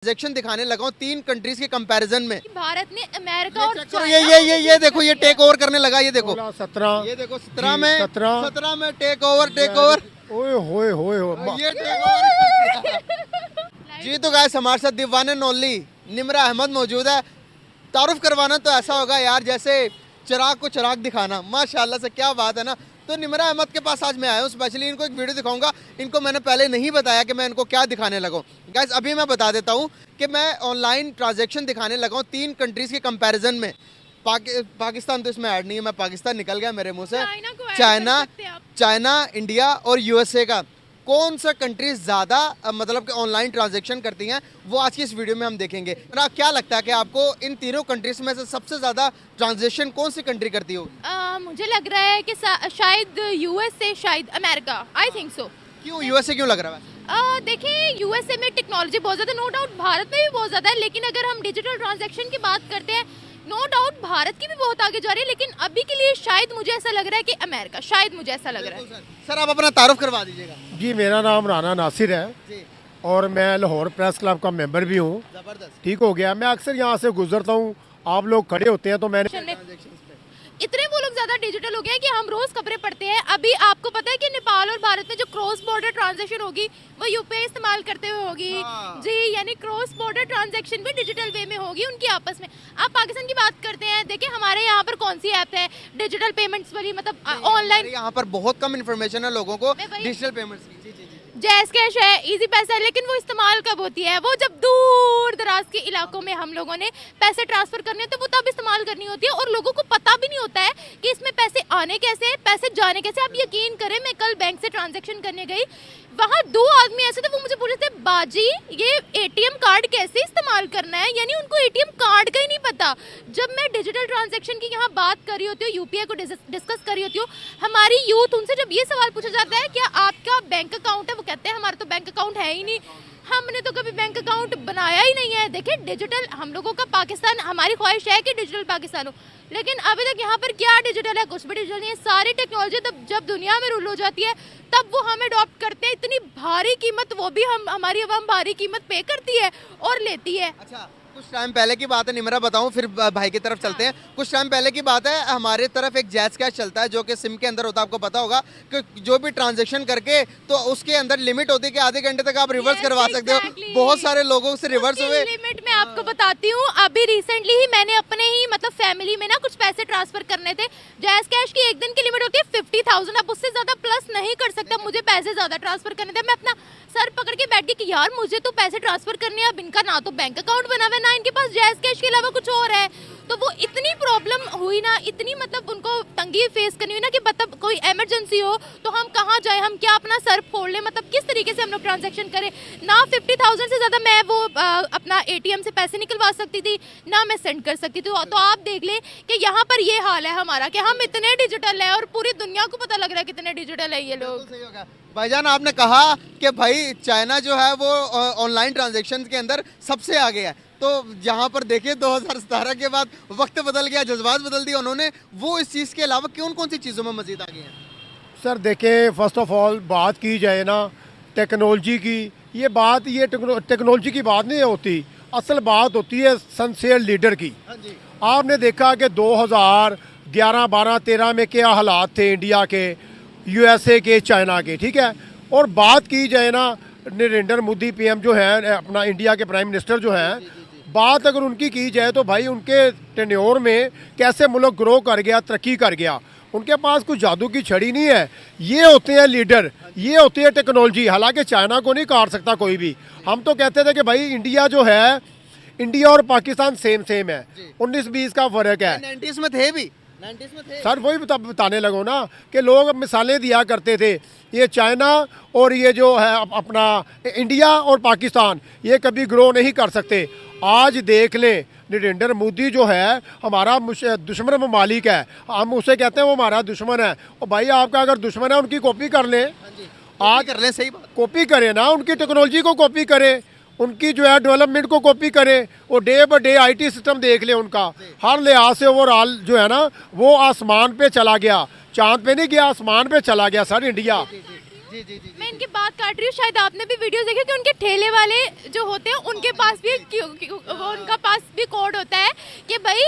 Transaction दिखाने लगा हूँ 3 कंट्रीज के कंपैरिजन में। भारत ने अमेरिका और ये देखो, ये टेक ओवर करने लगा। ये देखो 17, ये देखो 17 में 17 17 में टेक ओवर ओए होए होए ये टेक ओवर जी। तो गाइस हमारे साथ दीवाने नौली निमरा अहमद मौजूद है। तारुफ करवाना तो ऐसा होगा यार जैसे चिराग को चिराग दिखाना, माशाल्लाह से क्या बात है ना। तो निमरा अहमद के पास आज मैं आया हूँ, स्पेशली इनको एक वीडियो दिखाऊंगा। इनको मैंने पहले नहीं बताया कि मैं इनको क्या दिखाने लगा हूँ। गाइस अभी मैं बता देता हूँ कि मैं ऑनलाइन ट्रांजैक्शन दिखाने लगा हूँ 3 कंट्रीज़ के कंपैरिजन में। पाकिस्तान तो इसमें ऐड नहीं है, मैं पाकिस्तान निकल गया मेरे मुंह से। चाइना, इंडिया और यूएसए का कौन सा कंट्रीज ज़्यादा मतलब कि ऑनलाइन ट्रांजैक्शन करती हैं, वो आज की इस वीडियो में हम देखेंगे। और क्या लगता है कि आपको इन तीनों कंट्रीज में से सबसे ज़्यादा ट्रांजैक्शन कौन सी कंट्री करती हो? मुझे लग रहा है कि शायद यूएसए, शायद अमेरिका। I think so. क्यों यूएसए क्यों लग रहा है? देखिए यूएसए में टेक्नोलॉजी बहुत ज़्यादा, नो डाउट भारत में भी बहुत ज़्यादा है, लेकिन अगर हम डिजिटल ट्रांजैक्शन की बात करते हैं नो डाउट भारत की भी बहुत आगे जा रही है, लेकिन अभी के लिए शायद मुझे ऐसा लग रहा है कि अमेरिका, शायद मुझे ऐसा लग रहा है। सर आप अपना तारुफ करवा दीजिएगा। जी, मेरा नाम राना नासिर है जी। और मैं लाहौर प्रेस क्लब का मेंबर भी हूँ। जबरदस्त। ठीक हो गया, मैं अक्सर यहाँ से गुजरता हूँ, आप लोग खड़े होते हैं तो मैंने इतने वो लोग ज्यादा डिजिटल हो गए हैं कि हम रोज खबरें पढ़ते हैं। अभी आपको पता है कि नेपाल और भारत में जो क्रॉस बॉर्डर ट्रांजैक्शन होगी वो यूपीआई इस्तेमाल करते हुए होगी। जी, यानी क्रॉस बॉर्डर ट्रांजैक्शन भी डिजिटल वे में होगी उनकी आपस में। आप पाकिस्तान की बात करते हैं, देखिए हमारे यहाँ पर कौन सी ऐप है डिजिटल पेमेंट्स वाली, मतलब ऑनलाइन। यहाँ पर बहुत कम इन्फॉर्मेशन है लोगों को डिजिटल पेमेंट्स की। जैस कैश है, इजी पैसा है, लेकिन वो इस्तेमाल कब होती है? वो जब दूर दराज के इलाकों में हम लोगों ने पैसे ट्रांसफर करने हैं तो वो तब इस्तेमाल करनी होती है, और लोगों को पता भी नहीं होता है कि इसमें पैसे आने कैसे हैं, पैसे जाने कैसे। आप यकीन करें, मैं कल बैंक से ट्रांजैक्शन करने गई, वहाँ 2 आदमी ऐसे थे, वो मुझे पूछ रहे थे बाजी ये एटीएम कार्ड कैसे इस्तेमाल करना है, यानी उनको एटीएम कार्ड का ही नहीं पता। जब मैं डिजिटल ट्रांजैक्शन की यहाँ बात कर रही होती हूँ, यूपीआई को डिस्कस कर रही होती हूँ, हमारी यूथ उनसे जब ये सवाल पूछा जाता है क्या आपका बैंक अकाउंट है, वो कहते हैं हमारा तो बैंक अकाउंट है ही नहीं, हमने तो कभी बैंक अकाउंट बनाया ही नहीं है। देखिए डिजिटल हम लोगों का पाकिस्तान, हमारी ख्वाहिश है कि डिजिटल पाकिस्तान हो, लेकिन अभी तक यहाँ पर क्या डिजिटल है? कुछ भी डिजिटल नहीं है। सारी टेक्नोलॉजी तब जब दुनिया में रूल हो जाती है तब वो हमें अडॉप्ट करते हैं। इतनी भारी कीमत, वो भी हमारी अवाम भारी कीमत पे करती है और लेती है। अच्छा, कुछ टाइम पहले की बात है निमरा, बताऊं फिर भाई की तरफ चलते हैं। कुछ टाइम पहले की बात है, हमारे तरफ एक जैज़ कैश चलता है जो कि सिम के अंदर होता है, आपको पता होगा कि जो भी ट्रांजैक्शन करके तो उसके अंदर लिमिट होती है कि आधे घंटे तक आप रिवर्स करवा सकते हो। बहुत सारे लोगों से रिवर्स हुए। लिमिट मैं आपको बताती हूँ, अभी रिसेंटली ही मैंने अपने ही मतलब फैमिली में ना कुछ पैसे ट्रांसफर करने थे। जैज़ कैश की एक दिन की लिमिट होती है 50,000, आप उससे ज्यादा प्लस नहीं कर सकता। मुझे पैसे ज्यादा ट्रांसफर करने थे, मैं अपना सर पकड़ के बैठ गई कि यार मुझे तो पैसे ट्रांसफर करने हैं, अब इनका ना तो बैंक अकाउंट बना हुआ है, ना इनके पास जैज़ कैश के अलावा कुछ और है। तो वो इतनी प्रॉब्लम हुई ना, इतनी मतलब उनको तंगी फेस करनी हुई ना कि मतलब कोई इमरजेंसी हो तो हम कहाँ जाएं, हम क्या अपना सर फोड़ लें, मतलब किस तरीके से हम लोग ट्रांजैक्शन करें। ना 50,000 से ज़्यादा मैं वो अपना एटीएम से पैसे निकलवा सकती थी, ना मैं सेंड कर सकती थी। तो आप देख लें कि यहाँ पर ये हाल है हमारा कि हम इतने डिजिटल है और पूरी दुनिया को पता लग रहा है कितने डिजिटल है ये लोग। भाईजान आपने कहा कि भाई चाइना जो है वो ऑनलाइन ट्रांजैक्शन के अंदर सबसे आगे है, तो यहाँ पर देखिए 2017 के बाद वक्त बदल गया, जज्बात बदल दिए उन्होंने, वो इस चीज़ के अलावा कौन सी चीज़ों में मजीद आगे हैं? सर देखें, फर्स्ट ऑफ ऑल बात की जाए ना टेक्नोलॉजी की, ये टेक्नोलॉजी की बात नहीं होती, असल बात होती है सिंसियर लीडर की। आपने देखा कि 2011, 12, 13 में क्या हालात थे इंडिया के, यूएसए के, चाइना के, ठीक है। और बात की जाए ना नरेंद्र मोदी पीएम जो है, अपना इंडिया के प्राइम मिनिस्टर जो हैं, बात अगर उनकी की जाए तो भाई उनके टेन्योर में कैसे मुल्क ग्रो कर गया, तरक्की कर गया। उनके पास कुछ जादू की छड़ी नहीं है, ये होते हैं लीडर, ये होती है टेक्नोलॉजी। हालांकि चाइना को नहीं काट सकता कोई भी। हम तो कहते थे कि भाई इंडिया जो है, इंडिया और पाकिस्तान सेम है, 19-20 का फर्क है। 90s में थे भी, 90s में थे। सर वही बताने लगो ना कि लोग मिसालें दिया करते थे, ये चाइना और ये जो है अपना इंडिया और पाकिस्तान, ये कभी ग्रो नहीं कर सकते। आज देख लें नरेंद्र मोदी जो है हमारा दुश्मन ममालिक है, हम उसे कहते हैं वो हमारा दुश्मन है। और भाई आपका अगर दुश्मन है उनकी कॉपी कर लें, आज कर लें, सही बात, कॉपी करें ना, उनकी टेक्नोलॉजी को कॉपी करें, उनकी जो है डेवलपमेंट को कॉपी करें, वो day by day IT system देख ले उनका, हर लिहाज से ओवरऑल जो है ना वो आसमान पे चला गया, चांद पे नहीं गया, आसमान पे चला गया सर इंडिया। जी जी जी मैं इनकी बात काट रही हूँ, शायद आपने भी वीडियो देखे कि उनके ठेले वाले जो होते हैं उनके पास भी वो उनका पास भी कोड होता है कि भाई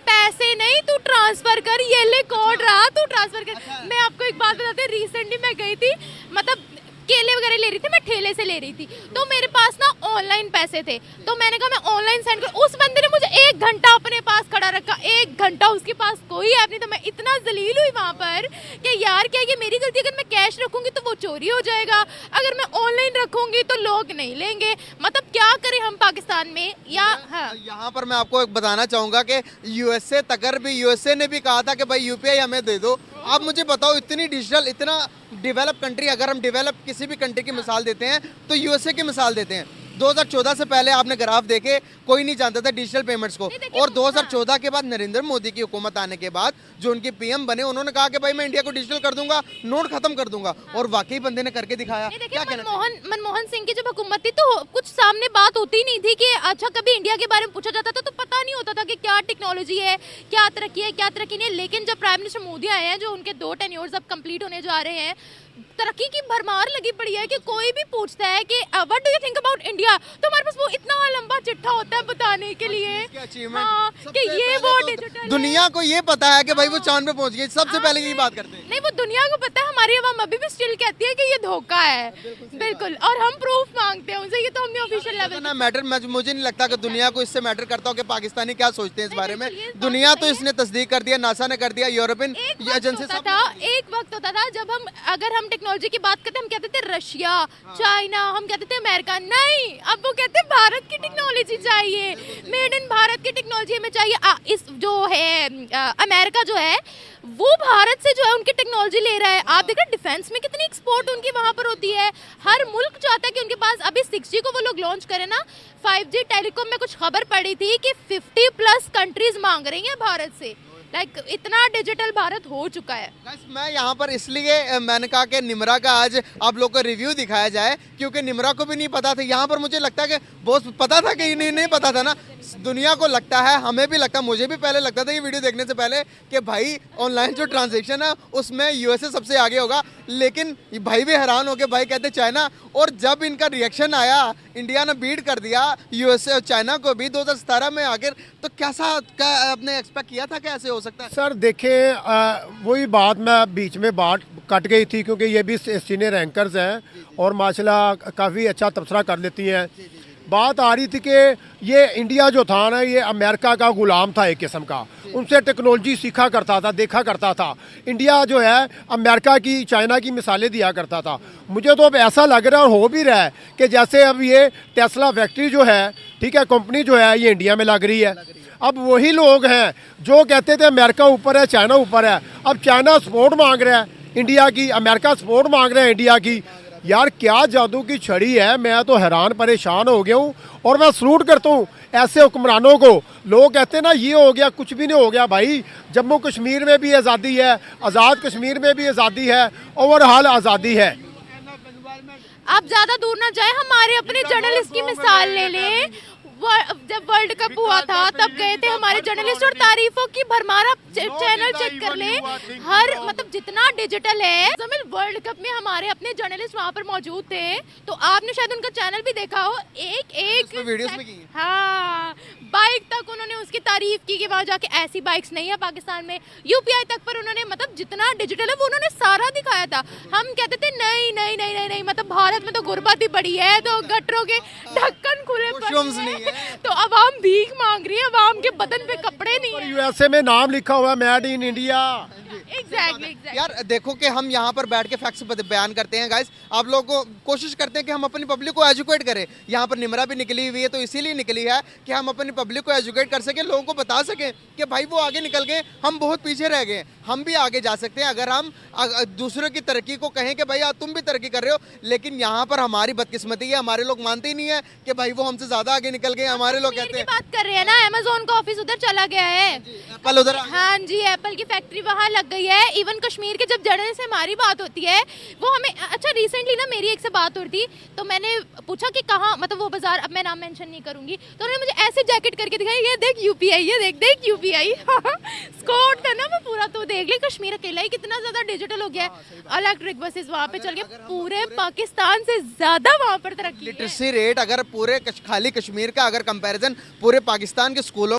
पैसे नहीं तू ट्रांसफर कर, ये ले कोड रहा तू ट्रांसफर कर। मैं आपको एक बात बताती हूँ, रिसेंटली मैं गई थी, मतलब केले वगैरह ले रही थी, मैं ठेले से ले रही थी, तो मेरे पास ना ऑनलाइन पैसे थे, तो मैंने कहा मैं ऑनलाइन सेंड कर। उस बंदे ने मुझे 1 घंटा अपने पास खड़ा रखा, 1 घंटा, उसके पास कोई ऐप नहीं था। मैं इतना जलील हुई वहाँ पर कि यार क्या ये मेरी गलती, अगर मैं कैश रखूंगी तो वो चोरी हो जाएगा, अगर मैं ऑनलाइन रखूंगी तो लोग नहीं लेंगे, मतलब क्या करें हम पाकिस्तान में। या हाँ, यहाँ पर मैं आपको एक बताना चाहूंगा कि यूएसए तकर भी, यूएसए ने भी कहा था कि भाई यूपीआई हमें दे दो। आप मुझे बताओ, इतनी डिजिटल, इतना डेवलप कंट्री, अगर हम डेवलप किसी भी कंट्री की मिसाल देते हैं तो यूएसए की मिसाल देते हैं। 2014 से पहले आपने ग्राफ देखे, कोई नहीं जानता था डिजिटल पेमेंट्स को, और 2014 के बाद नरेंद्र मोदी की हुकूमत आने के बाद जो उनके पीएम बने, उन्होंने कहा कि भाई मैं इंडिया को डिजिटल कर दूंगा, नोट खत्म कर दूंगा, और वाकई बंदे ने करके दिखाया। क्या कहना? मनमोहन सिंह की जब हुकूमत थी तो कुछ सामने बात होती नहीं थी कि अच्छा, कभी इंडिया के बारे में पूछा जाता था तो पता नहीं होता था कि क्या टेक्नोलॉजी है, क्या तरक्की है, क्या तरक्की नहीं है। लेकिन जब प्राइम मिनिस्टर मोदी आए हैं, जो उनके 2 टेन्योर्स अब कंप्लीट होने जा रहे हैं, तरक्की की भरमार लगी पड़ी है कि कोई भी पूछता है कि what do you think about India, तो हमारे पास वो इतना लंबा चिट्ठा होता है बताने के लिए, हाँ, कि ये वो डिजिटल दुनिया को ये पता है कि भाई वो चांद पे पहुंच गई, सबसे पहले यही बात करते हैं। नहीं, वो दुनिया को पता है, हमारी अवाम अभी भी स्टिल कहती है कि ये धोखा है, बिल्कुल, और हम प्रूफ मांगते हैं उनसे, ये तो हमने ऑफिशियल लेवल ना मैटर, मुझे नहीं लगता कि दुनिया को इससे मैटर करता हो कि पाकिस्तानी क्या सोचते हैं इस बारे में। दुनिया तो इसने तस्दीक कर दिया, नासा ने कर दिया, यूरोपियन एजेंसी सब। एक वक्त होता था जब अगर हम टेक्नोलॉजी की बात करते, हम कहते थे रशिया, चाइना, हम कहते थे अमेरिका, नहीं, अब वो कहते हैं भारत की टेक्नोलॉजी चाहिए, मेड इन भारत की टेक्नोलॉजी हमें चाहिए। इस जो है अमेरिका जो है वो भारत से जो है उनकी टेक्नोलॉजी ले रहा है। आप देखो डिफेंस में कितनी एक्सपोर्ट उनकी वहां पर होती है, हर मुल्क चाहता है कि उनके पास, अभी 6G को वो लोग लॉन्च करें ना, 5G टेलीकॉम में कुछ खबर पड़ी थी कि 50+ कंट्रीज मांग रही हैं भारत से, लाइक इतना डिजिटल भारत हो चुका है। मैं यहाँ पर इसलिए मैंने कहा कि निमरा का आज आप लोग को रिव्यू दिखाया जाए, क्योंकि निमरा को भी नहीं पता था। यहाँ पर मुझे लगता है कि बहुत पता था कि नहीं पता था ना, दुनिया को लगता है, हमें भी लगता है, मुझे भी पहले लगता था ये वीडियो देखने से पहले कि भाई ऑनलाइन जो ट्रांजेक्शन है उसमें यूएसए सबसे आगे होगा, लेकिन भाई भी हैरान हो गए, भाई कहते चाइना, और जब इनका रिएक्शन आया, इंडिया ने बीट कर दिया यूएसए और चाइना को भी 2017 में आखिर, तो कैसा आपने एक्सपेक्ट किया था कि ऐसे हो सकता है? सर देखें, वही बात मैं बीच में बात कट गई थी, क्योंकि ये भी सीनियर एंकर्स हैं और माशाल्लाह काफ़ी अच्छा तबसरा कर लेती हैं। बात आ रही थी कि ये इंडिया जो था ना, ये अमेरिका का गुलाम था एक किस्म का, उनसे टेक्नोलॉजी सीखा करता था, देखा करता था। इंडिया जो है अमेरिका की, चाइना की मिसालें दिया करता था। मुझे तो अब ऐसा लग रहा है, हो भी रहा है, कि जैसे अब ये टेस्ला फैक्ट्री जो है, ठीक है, कंपनी जो है, ये इंडिया में लग रही है। अब वही लोग हैं जो कहते थे अमेरिका ऊपर है, चाइना ऊपर है, अब चाइना सपोर्ट मांग रहा है इंडिया की, अमेरिका सपोर्ट मांग रहा है इंडिया की। यार क्या जादू की छड़ी है, मैं तो हैरान परेशान हो गया हूँ, और मैं सलूट करता हूँ ऐसे हुक्मरानों को। लोग कहते हैं ना ये हो गया, कुछ भी नहीं हो गया भाई। जम्मू कश्मीर में भी आज़ादी है, आज़ाद कश्मीर में भी आज़ादी है, ओवरऑल आज़ादी है। आप ज़्यादा दूर ना जाए, हमारे अपने जर्नलिस्ट की मिसाल ले लें। जब वर्ल्ड कप हुआ था तब गए थे हमारे जर्नलिस्ट, और तारीफों की भरमार, आप चैनल चेक कर ले, हर मतलब जितना डिजिटल है, वर्ल्ड कप में हमारे अपने जर्नलिस्ट वहाँ पर मौजूद थे, तो आपने शायद उनका चैनल भी देखा हो, एक वीडियोस में की, हाँ, बाइक तक उन्होंने उसकी तारीफ की कि वहाँ जाके ऐसी बाइक्स नहीं है पाकिस्तान में, यूपीआई तक पर उन्होंने, मतलब जितना डिजिटल है वो उन्होंने सारा दिखाया था। हम कहते थे नहीं नहीं नहीं नहीं नहीं, मतलब भारत में तो गुर्बत ही बड़ी है, तो गटरों के ढक्कन खुले पड़े हैं, तो अवाम भीख मांग रही है, अवाम के बदन पे कपड़े नहीं है। यूएसए में नाम लिखा हुआ है मेड इन इंडिया। एग्जैक्टली। यार देखो कि हम यहाँ पर बैठ के फैक्ट्स बयान करते हैं गाइस, आप लोगों को कोशिश करते हैं कि हम अपनी पब्लिक को एजुकेट करें। यहाँ पर निमरा भी निकली हुई है, तो इसीलिए निकली है कि हम अपनी पब्लिक को एजुकेट कर सकें, लोगों को बता सकें कि भाई वो आगे निकल गए, हम बहुत पीछे रह गए, हम भी आगे जा सकते हैं अगर हम दूसरों की तरक्की को कहें कि भाई तुम भी तरक्की कर रहे हो। लेकिन यहाँ पर हमारी बदकिस्मती है, हमारे लोग मानते ही नहीं है कि भाई वो हमसे ज्यादा आगे निकल गए। हमारे लोग कहते हैं, बात कर रहे हैं ना, अमेज़न का ऑफिस उधर चला गया है, एप्पल उधर, हाँ जी, एप्पल की फैक्ट्री वहाँ लग गई है, है, इवन कश्मीर के जब जर्नल से हमारी बात होती है वो हमें, अच्छा रिसेंटली ना मेरी एक से बात हो रही थी तो मैंने पूछा कि कहाँ, मतलब वो बाजार, अब मैं नाम मेंशन नहीं करूंगी, तो उन्होंने मुझे ऐसे जैकेट करके दिखाया, ये देख यूपीआई, ये देख देख यूपीआई स्कॉट था ना वो पूरा, तो देख ले कश्मीर अकेला ही कितना ज्यादा डिजिटल हो गया है। इलेक्ट्रिक बसेस वहाँ पे चल के पूरे पाकिस्तान से ज्यादा वहाँ पर तरक्की है। लिटरेसी रेट अगर पूरे खाली कश्मीर का अगर कंपैरिजन पूरे पाकिस्तान के स्कूलों